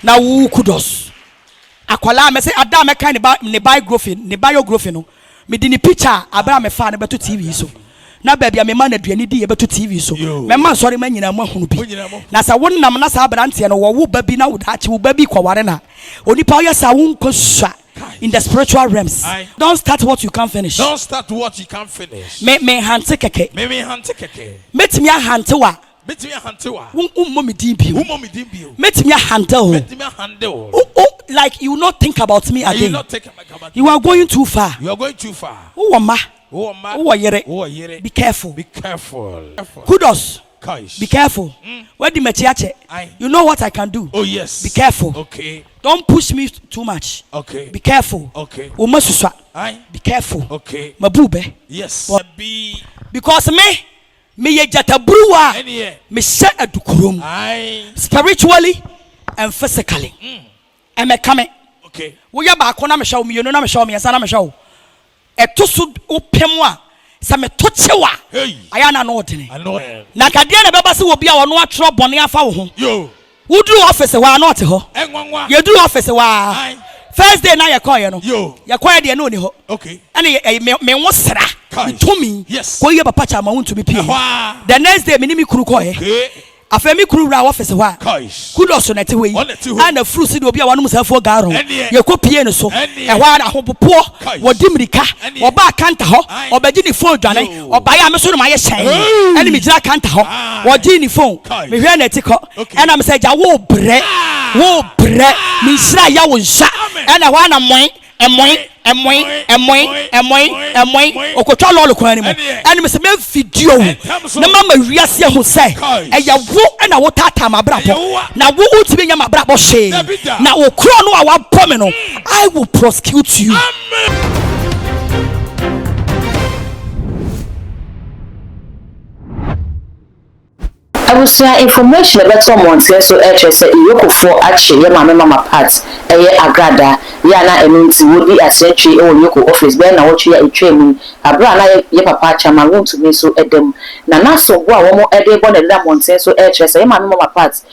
na wu kudos akwala me say ada me kan ne biography no me di ni picture abra me fa ne beto TV so na baby me man aduani di ye beto TV so me man sori man nyina mu ahunu bi na sa wonnam na sa abrante no wo ba bi na wo da chi wo ba bi kwaware na onipa oya sa wo nkosua in the spiritual realms. Don't start what you can't finish. Don't start what you can't finish. Me hante keke. Me hante keke. Metimi ahante wa. Metimi ahante wa. Ummo dimbi. Ummo dimbi. Metimi ahante o. Metimi ahante o. Like you will not think about me again. You will not think about. You are going too far. You are going too far. Uwama. Uwama. Uwayere. Be careful. Be careful. Kudos. Gosh. Be careful. Where the mechiache? You know what I can do. Oh yes. Be careful. Okay. Don't push me too much. Okay. Be careful. Okay. Umasuswa. Be careful. Okay. Mabube. Yes. Because me ye jatabruwa. Me set a dukurum. Spiritually and physically. And me come. Okay. We ya ba kona me show me. You know na me show me. Yasa na me show. Etusu upemwa. Sa me tochewa. Aya na no odene. Na kadia na beba se obi a wono atro bone afa wo ho. Yo. Would do office wa not ho. You do office wa. First day na ye call you no. Ye call de no ni ho. Okay. And me won sra. To me. Yes. Ko ye papa cha ma won to be pay. The next day me ni me kuru call ye. Okay. Afemi kuru ra office wa. Kudos na te we. And the fruit see obi a wonu musafo garo. Ye ko pie no so. E hwa na hopopo. Wodi mrika. Oba kanta ho. Obaji ni phone dwane. Oba ya me so no ma ye hyen. Ene me gira kanta ho. Wodi ni phone. Me hwe na ti ko. Ena me say ja wo bre. Wo bre. Me sra ya wo nsa. Ena hwa na moy. Emoy okotwa lolo kwani mu ene me se me video na mama wiase ho se eya wo na wo tata mabrabo na wo utimi nya mabrabo she na wo kro no a wa pome no I will prosecute you. I will share information about someone so say EOCo for action your mama part Agradaa yana eminti wodi asentwe e EOCo office be na wochi ya etwemi abra na ye papa chama won to me so edem na naso bo a wo mo ede bo na da monten so say mama part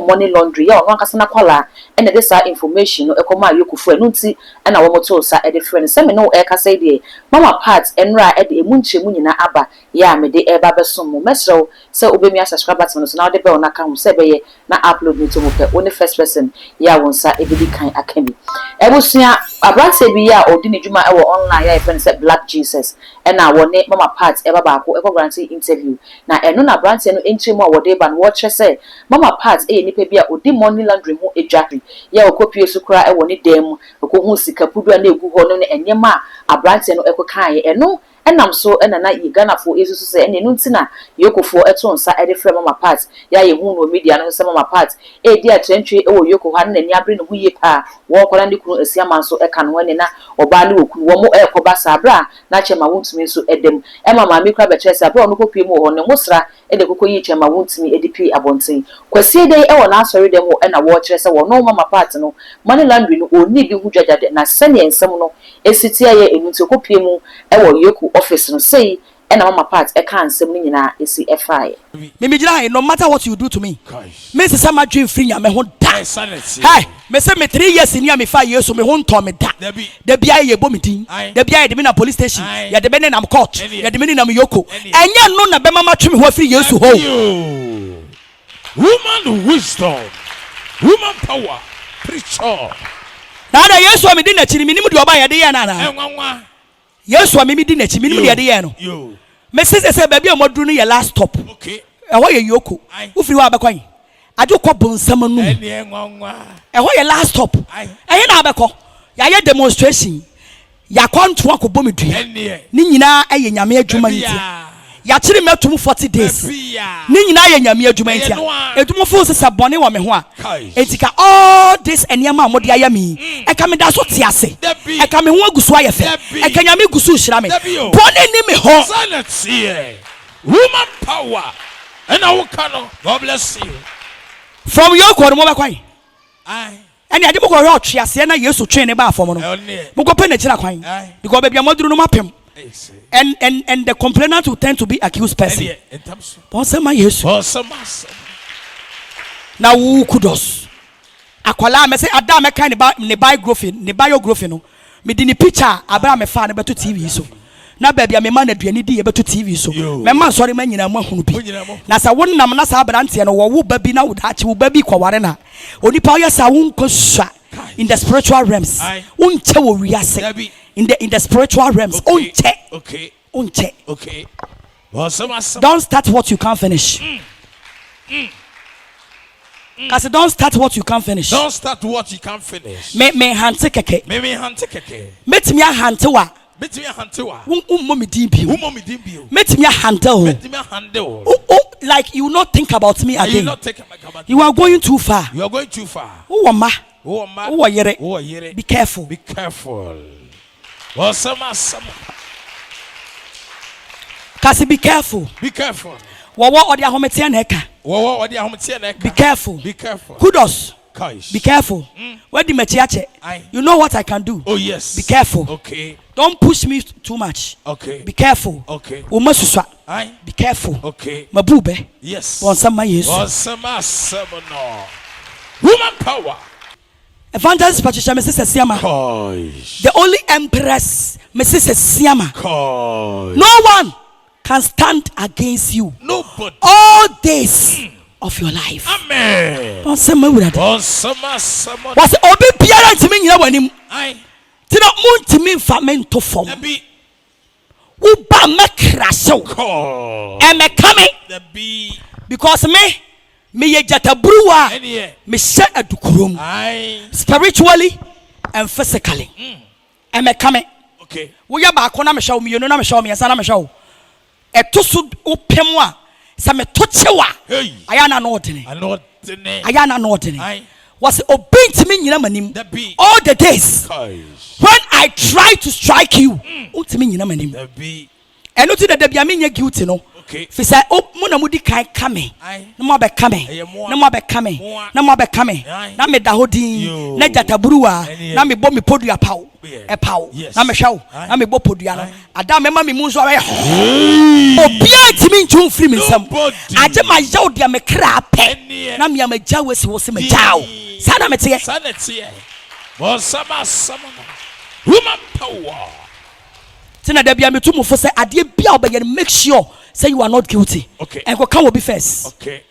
money laundry ya won kasa na kwala ene de sa information no ekoma EOCo for enu nti na wo mo to sa ede friend se me no e kasa de mama part enra ede emunche mu nyina aba ya me de e ba besom mo mesro se obemi subscribe button so now de be on account se be ye na upload me to mo pe only first person ya won sa ebidi kan akemi ebusua abrante bi ya odi ne djuma e wo online ya friend say Black Jesus e na wone mama part e ba ba ko e ko guarantee interview na eno na abrante no entry mu a wode ba no wo tre say mama part e nipa bi a odi money laundry ho edwari ya okopie so kra e woni dem okohu sika pudu na egu ho no ne enyema abrante no e ko kan ye eno enam so enana Ghana fo esusu se ene no ntina EOCo fo eto nsa e de frɛ mama part ya ye hu no media no se mama part e di atwentwe e wo EOCo ha na ni abre no hu ye pa wo kola ndi kunu asiama so e ka no ne na oba le okunu wo mo e ko ba sabra na chema wontumi so edem e mama mi kra be kyerɛ se abra no kopie mu ho ne hosra e de kokɔ yi chema wontumi e di pi abonten kwasi de e wo na asɔre dem ho e na wo kyerɛ se wo no mama part no money laundry no oni bi hu dwadade na sene ensem no esitia ye enu nti kopie mu e wo EOCo office no say and mama part e kan sem ni nyina esi e fae me gira no matter what you do to me me se sama dream free nya me ho da hey me se me 3 years ni me fa yeso me ho nto me da da bia ye bo me din da bia ye de me na police station ye de me na court ye de me na EOCo enya no na be mama twe me ho free yeso ho woman wisdom woman power preacher na da yeso me din na chiri me nim de oba ye de ye na na Yesu a mimi di na chi mimi de ye no me se baby a moduru no ye last stop okay e ho ye EOCo ufiri wa abekwan ade ko bonsam nu e ho ye last stop e ye na abekọ ya ye demonstration ya kwanto akobom dua ni nyina aye nyame adwuma nti ya kire metum 40 days ni nyina aye nyame adwuma nti edwuma fo se sabone wo me ho a etika all this eniama amode aya mi e ka me da so te ase e ka me ho agusu aye fe e ka nyame gusu hira me bone ni me ho woman power and I will call God bless you from EOCo mo be kwan ani ade boko ro twe ase na Yesu twen ne ba afom no mo ko pe na kira kwan because baby amoduru no mapem and the complainant will tend to be accused person. Now who kudos? akwala me say ada me kan ne biography no me di ni picture abra me fa ne beto TV so na baby me ma na aduani di ye beto TV so me ma sorry ma nyina mo ahunu bi na sa wonnam na sa abrante no wo ba bi na wo daachi wo ba bi kware na onipa oya sa wo nkosua in the spiritual realms unche wo wiase in the spiritual realms unche okay don't start what you can't finish. Cause don't start what you can't finish. Don't start what you can't finish. Me hante keke. Me hante keke. Metimi ahante wa. Betimi ahante wa. Ummo din bio. Metimi ahante o. Betimi ahante o. Like you will not think about me again. You not think about. You are going too far. You are going too far. Uwama. Yere. Be careful. Be careful. Well, some. Cause be careful. Be careful. Wawa odi ahometia na eka. Be careful. Be careful. Kudos. Kaish. Be careful. Where the mechiache? You know what I can do. Oh yes. Be careful. Okay. Don't push me too much. Okay. Be careful. Okay. Umasuswa. Be careful. Okay. Mabube. Yes. Wansama Yesu. Wansama no. Woman power. Evangelist Patricia Mrs. Siama. Kaish. The only empress Mrs. Siama. Kaish. No one can stand against you. Nobody. All days of your life. Amen. Was obi biara ntimi nyina wanim. Tina muntimi mfa mento fom. Wo ba makraso. E me kame. Because me ye jatabruwa. Me she adukurom. Spiritually and physically. E me kame. Okay. Wo ya ba ko na me hwa wo na me hwa me yesa na me hwa wo. Etosu opemu a sa me tochewa ayana no ordinary ayana no ordinary was obintimi nyina manim all the days when I try to strike you untimi nyina manim eno ti da bia me nya guilty no fi say mo na mudi kan kame na mo be kame na me da hodin na jataburuwa na me bo me podua pawo na me hwawo na me bo podua no ada me ma me mu nso awe obia timi ntwum firi me nsam age ma yawo dia me kra pe na me ma jawo si wo se me jawo sana me tie bo sama woman power tina da bia me tumu fo say ade bia obaye make sure say you are not guilty. Okay. And can will be first. Okay.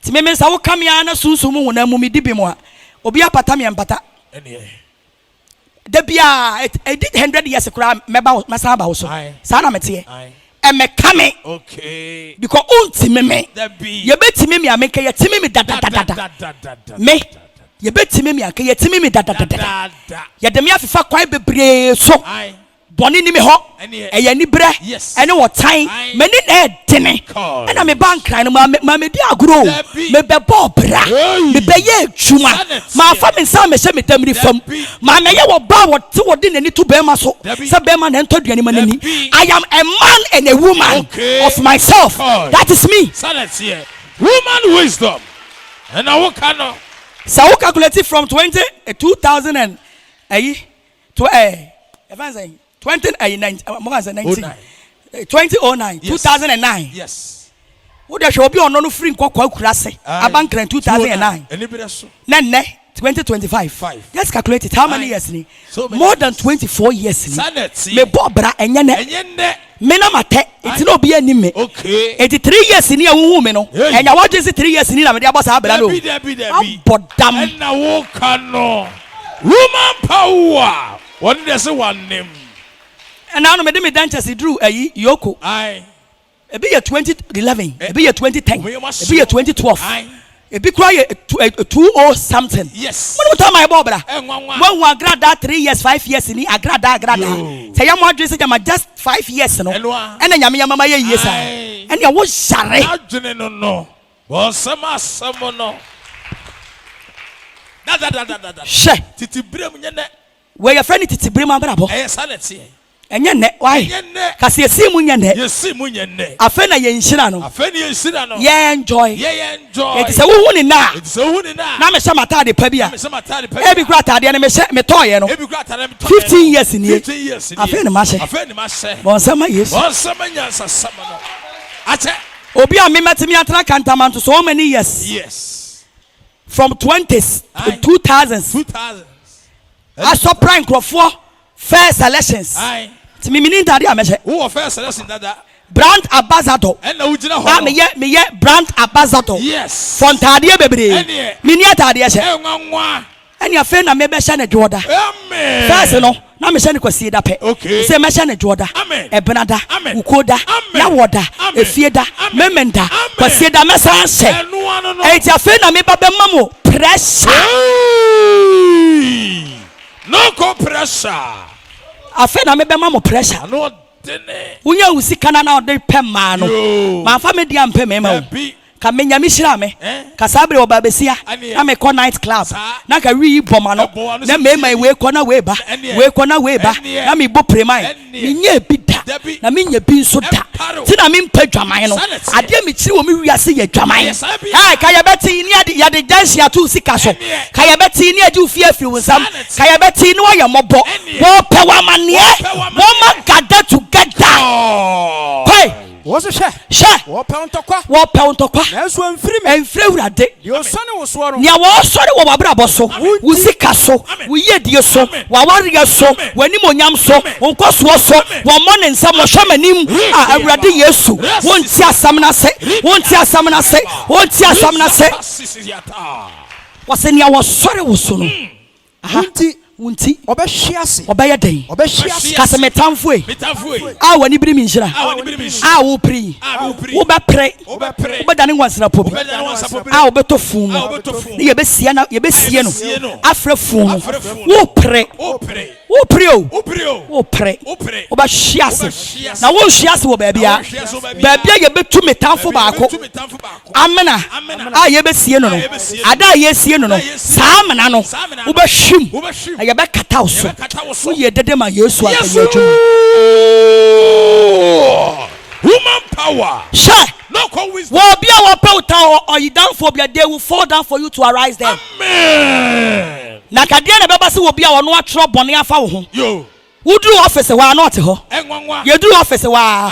Ti me mensa wo kam ya na sunsumu wona mu mi dibi mu a obi apata me empata. Da bia it did 100 years kura meba masa ba wo so. Sa na mete e. E me kame. Okay. Because unti me. Ye betimi me ameka ye timi me da. Me ye betimi me anka ye timi me da. Ye de me afifa kwai bebre so. Boni ni me ho eya ni bre ene wo tan mani na edene ena me bankran no ma me di aguro me be bobra me be ye twuma ma fa me nsa me hye me tamri fam ma me ye wo ba wo te wo de nani to be ma so se be ma na ntoduane manani I am a man and a woman of myself. That is me. Silence here. Woman wisdom. And I work no. So we calculate from 2009 2009. Yes. What there should be on no free kwa kurase. Abankran 2009. Nene 2025. Let's calculate it. How many years ni? More than 24 years ni. Me bobra enyene. Me na mate. It no be any me. Okay. 83 years ni ehun me no. Enya what is 3 years ni na me dey abosa abela no. Bodam. And na wo kano. Woman power. What did they say one name? And now me me dance drew EOCo. E be 2011, e be 2010, e be 2012. E be cry 20 something. Yes. What time my bobra? When we Agradaa 3 years, 5 years in Agradaa. Say you want to say just 5 years no. And then yami mama ye years. And you was share. No. Well, some no. Da. She. Titi brem nyene. Where your friend titi brem abrabo. Sanity. Enye ne why? Kasi yesi mu nyene. Afa na ye nhira no. Ye enjoy. It is a wo ni na. Na me shama tade pa bia. E bi kura tade na me toye no. 15 years ni. Afa na ma she. Bon sama yes. Bon sama nyansa sama no. Ache. Obi a me metimi atena kantamanto so many years. Yes. from 20s to 2000s. I saw prank for first elections. To me, meaning that I measure. Who first election that? Brand ambassador. Me brand ambassador. Yes. From Tadia baby. Minia Tadia. And your friend, I may be Shana Jordan. Amen. First, no. Na me shane kwasi da pe. Se me shane joda. Ebenada, ukoda, yawoda, efieda, memenda, kwasi da me sanse. E ti afi na me ba be mamo pressure. No go pressure. Afi na me be mamo pressure. No dene. Unya usika na ode pema no. Ma fa me dia mpe me ma. Ka menya mi hira me ka sabre oba besia na me ko night club na ka wi boma no na me mai we ko na we ba na me bo premai me nya bi da na me nya bi nso da ti na me mpa dwaman no ade me kiri wo me wiase ye dwaman ka ya beti ni ya de jansi atu sika so ka ya beti ni adu fie afiri wonsam ka ya beti ni wo ye mobo wo pe wa mane wo ma gada together What's a share? What pound to qua? What pound to qua? That's one free and free day. Your son was sworn. Nya was sorry what braboso. We see castle. We hear dear so. Wawaria so. When you monyam so. Uncle so. 1 morning some shamanim. Agradaa yesu. Won't see samna say. Won't see samna say. Won't see samna say. Was in your sorry was soon. Wunti obeye den kase metamfo e a wani biri minhira a wo pri wo be pre wo be dane wansana pobi a wo beto fun ye be sie no afra fun wo pre wo be hyiase na wo hyiase wo baabia ye betu metamfo baako amena a ye be sie no ada ye sie no saa amena no wo be hwim ye be kata so wo ye dede ma yesu akayaju human power no come wisdom wo bia wo pe uta or you down for bia they will fall down for you to arise them. Amen. Na kadie na beba se wo bia wo no atro bone afa wo ho yo wo duru office wa not ho ye duru office wa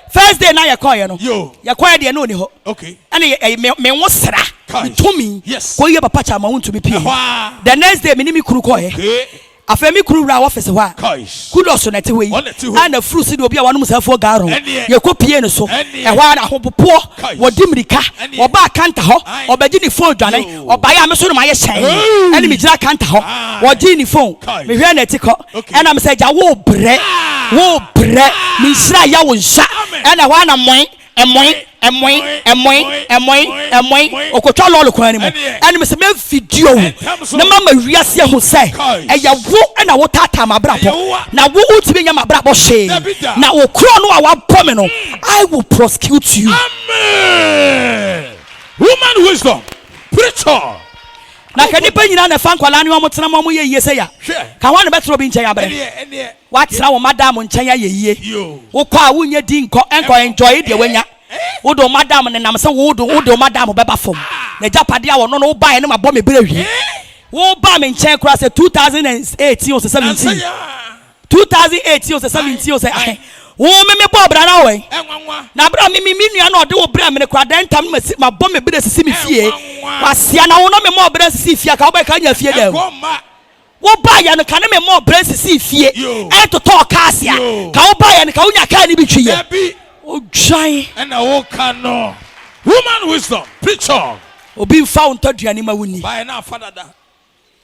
first day na ye call ye no ye call de no ni ho okay and me wo sra to me ko ye papa cha ma won to be pie the next day me ni mi kuru call ye afemi kuru ra office wa kudos na te we and the fruit see obi a wanu musafo garo ye ko pie no so e hwa na hopopo wodi mirika oba kanta ho obaji ni phone dwane oba ya me so no ma ye hyen and me gira kanta ho wodi ni phone me hwe na tiko and am say ja wo bre me sira ya wo nsa and hwa na moy emoy okotwa lolo kwani mo and me se me video na mama wiase ho say eya wo na wo tata mabrabo na wo utimi nya mabrabo she na wo kro no a wabɔ me no I will prosecute you. Amen. Woman wisdom preacher na kanipa nyina na fa nkwala ne wo tena mo ye yie say ya ka ho na betro bi nchen ya bre wa tena wo madam nchen ya ye yie wo kwa wo nya di enko enjoy de wanya wo do madam ne nam se wo do madam beba fom na japade a wo no ba ne mabɔ me bre hwie wo ba me nchen kura se 2018 or 17 2018 or 17 or say wo me bɔ bra na we na bra me nua na ode wo bra me ne kura den tam ma bɔ me bre sisi me fie wasia na wo no me mo bre sisi fie ka wo ba ka nya fie dem wo ba ya no ka ne me mo bre sisi fie e to talk asia ka wo ba ya ne ka wo nya ka ni bi twiye o dwan and I walk no woman wisdom preacher obi mfa unto duane ma wuni by na father da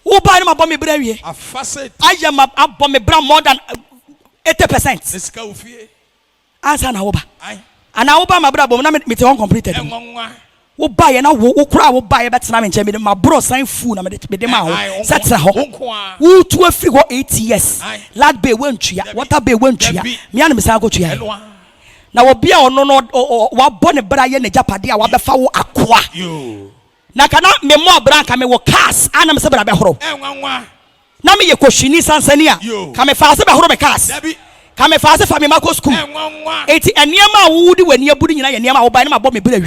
wo ba ne ma bɔ me bre wie afase I am abɔ me bra more than 80%. Eska ofie. Answer na wo ba. Ana wo ba ma bra bom na me te on completed. Wo ba ye na wo kura wo ba ye betena me nche me ma bro sign fu na me de ma ho. Setra ho. Wo tu afiri ho 8 years. Lad be wantua, water be wantua. Me an me san go tua. Na wo bia ono no wa bɔ ne bra ye ne japade a wa befa wo akoa. Na kana me mo bra ka me wo cars ana me se bra be horo. Na me ye koshini sansania ka me fa se be horo be cars Come fast for me mako school. Eti eniema wudi weni abudi nyina ye niema wo ba na mabɔ me bra wi.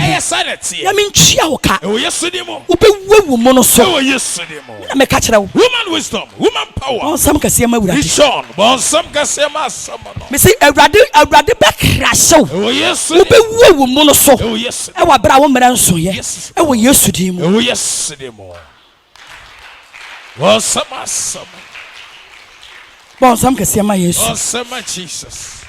Ya me ntwia wo ka. Ube wewu mo no so. Na me ka kyerɛ wo. Woman wisdom, woman power. On sam kase ma wurade. Vision, bon sam kase ma samono. Me say awurade be krashe wo. Ube wewu mo no so. E wa bra wo mra nso ye. E wo Yesu din mu. Bon sam. Bon sam kase ma Yesu. Bon sam Jesus.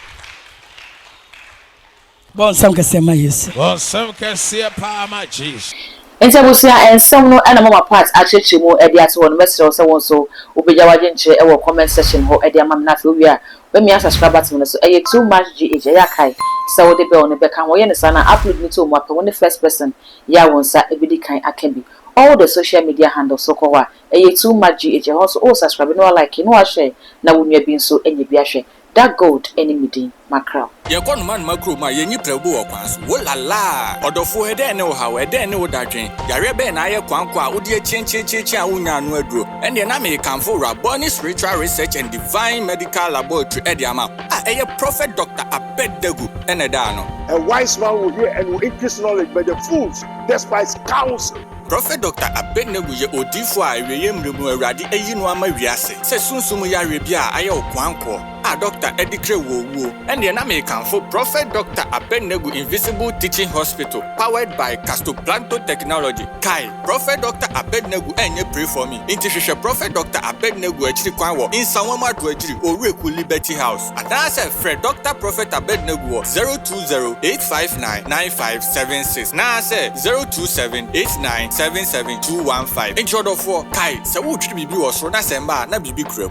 Bon sam kase ma Yesu. Bon sam kase pa ma Jesus. Ensabusia ensam no ana mama part acheche mu e dia to won mesere so won so obeja waje nche e wo comment section ho e dia mam na fe wi a we mi subscribe button so e too much gh ya kai so de be on be kan wo ye ne sana upload ni to mo apɛ won first person ya won sa e bi di kan akabi all the social media handles so ko wa e too much gh ho so subscribe no like no share na wonua bi nso enye bi ahwe that gold enemy din macro ye kono man macro ma ye nyi prebu wo kwanso wo la la odofo ede ne wo hawo ede ne wo dadwen yare be na ye kwanko a wo de chenchecheche a wonya no aduro ende na me kanfo raboni spiritual research and divine medical laboratory ede ama eye prophet Dr. Abedagu ene da no a wise man will hear and will increase knowledge, but the fools despise counsel. Prophet Dr. Abedagu ye odifo a eweye mremu awrade eyi no ama wiase se sunsum yare bia aye okwanko Dr. Edikre wo ende na me kanfo Prophet Dr. Abedagu Invisible Teaching Hospital powered by Castoplanto Technology kai Prophet Dr. Abedagu enye pray for me inti hwehwe Prophet Dr. Abedagu achiri kwan wo insanwama do achiri Oreku Liberty House adase Fred Dr. Prophet Abedagu 020-859-9576 na say 027-8977-215 introdo for kai se wo twiri bibi wo so na semba na bibi krem